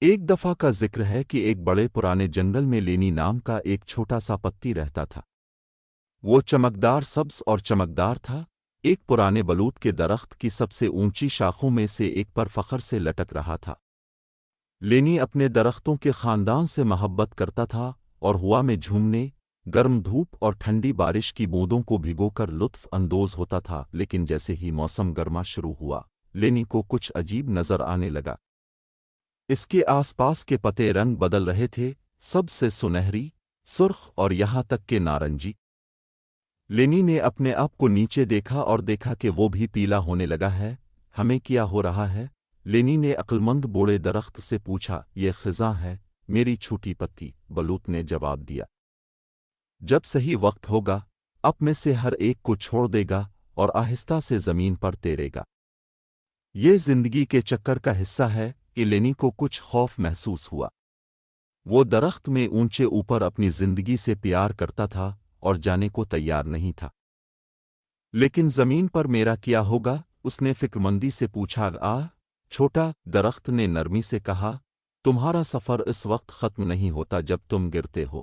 ایک دفعہ کا ذکر ہے کہ ایک بڑے پرانے جنگل میں لینی نام کا ایک چھوٹا سا پتی رہتا تھا۔ وہ چمکدار سبز اور چمکدار تھا، ایک پرانے بلوط کے درخت کی سب سے اونچی شاخوں میں سے ایک پر فخر سے لٹک رہا تھا۔ لینی اپنے درختوں کے خاندان سے محبت کرتا تھا اور ہوا میں جھومنے، گرم دھوپ اور ٹھنڈی بارش کی بوندوں کو بھگو کر لطف اندوز ہوتا تھا، لیکن جیسے ہی موسم گرما شروع ہوا، لینی کو کچھ عجیب نظر آنے لگا۔ اس کے آس پاس کے پتے رنگ بدل رہے تھے، سب سے سنہری، سرخ اور یہاں تک کہ نارنجی۔ لینی نے اپنے آپ کو نیچے دیکھا اور دیکھا کہ وہ بھی پیلا ہونے لگا ہے۔ ہمیں کیا ہو رہا ہے؟ لینی نے عقلمند بوڑھے درخت سے پوچھا۔ یہ خزاں ہے، میری چھوٹی پتی، بلوط نے جواب دیا۔ جب صحیح وقت ہوگا، اب میں سے ہر ایک کو چھوڑ دے گا اور آہستہ سے زمین پر تیرے گا۔ یہ زندگی کے چکر کا حصہ ہے کہ لینی کو کچھ خوف محسوس ہوا۔ وہ درخت میں اونچے اوپر اپنی زندگی سے پیار کرتا تھا اور جانے کو تیار نہیں تھا۔ لیکن زمین پر میرا کیا ہوگا؟ اس نے فکرمندی سے پوچھا۔ چھوٹا درخت نے نرمی سے کہا، تمہارا سفر اس وقت ختم نہیں ہوتا جب تم گرتے ہو۔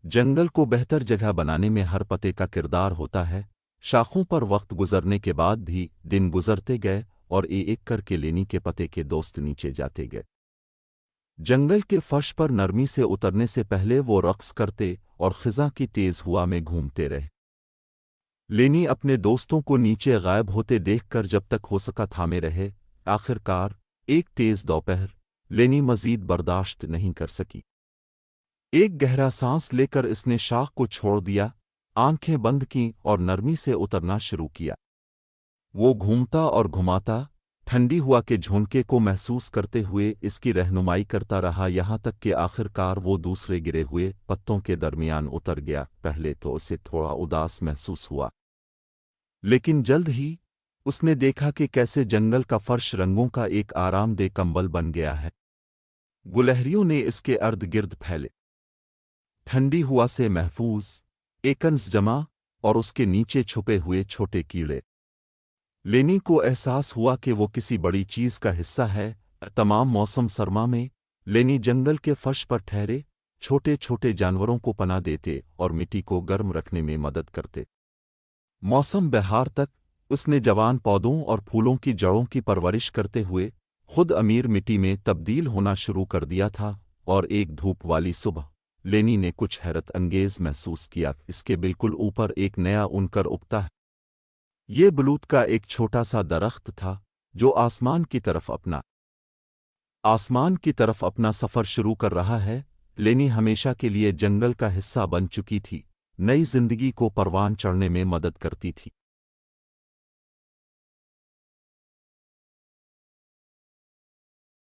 جنگل کو بہتر جگہ بنانے میں ہر پتے کا کردار ہوتا ہے۔ شاخوں پر وقت گزرنے کے بعد بھی دن گزرتے گئے اور ایک کر کے لینی کے پتے کے دوست نیچے جاتے گئے۔ جنگل کے فرش پر نرمی سے اترنے سے پہلے وہ رقص کرتے اور خزاں کی تیز ہوا میں گھومتے رہے۔ لینی اپنے دوستوں کو نیچے غائب ہوتے دیکھ کر جب تک ہو سکا تھامے رہے۔ آخر کار ایک تیز دوپہر لینی مزید برداشت نہیں کر سکی۔ ایک گہرا سانس لے کر اس نے شاخ کو چھوڑ دیا، آنکھیں بند کیں اور نرمی سے اترنا شروع کیا۔ وہ گھومتا اور گھماتا، ٹھنڈی ہوا کے جھونکے کو محسوس کرتے ہوئے اس کی رہنمائی کرتا رہا، یہاں تک کہ آخر کار وہ دوسرے گرے ہوئے پتوں کے درمیان اتر گیا۔ پہلے تو اسے تھوڑا اداس محسوس ہوا، لیکن جلد ہی اس نے دیکھا کہ کیسے جنگل کا فرش رنگوں کا ایک آرام دہ کمبل بن گیا ہے۔ گلہریوں نے اس کے ارد گرد پھیلے، ٹھنڈی ہوا سے محفوظ، ایکنز جمع اور اس کے نیچے چھپے ہوئے چھوٹے کیڑے۔ لینی کو احساس ہوا کہ وہ کسی بڑی چیز کا حصہ ہے۔ تمام موسم سرما میں لینی جنگل کے فرش پر ٹھہرے، چھوٹے چھوٹے جانوروں کو پناہ دیتے اور مٹی کو گرم رکھنے میں مدد کرتے۔ موسم بہار تک اس نے جوان پودوں اور پھولوں کی جڑوں کی پرورش کرتے ہوئے خود امیر مٹی میں تبدیل ہونا شروع کر دیا تھا، اور ایک دھوپ والی صبح لینی نے کچھ حیرت انگیز محسوس کیا۔ اس کے بالکل اوپر ایک نیا عنقر اگتا ہے۔ یہ بلوط کا ایک چھوٹا سا درخت تھا جو آسمان کی طرف اپنا سفر شروع کر رہا ہے۔ لینی ہمیشہ کے لیے جنگل کا حصہ بن چکی تھی، نئی زندگی کو پروان چڑھنے میں مدد کرتی تھی۔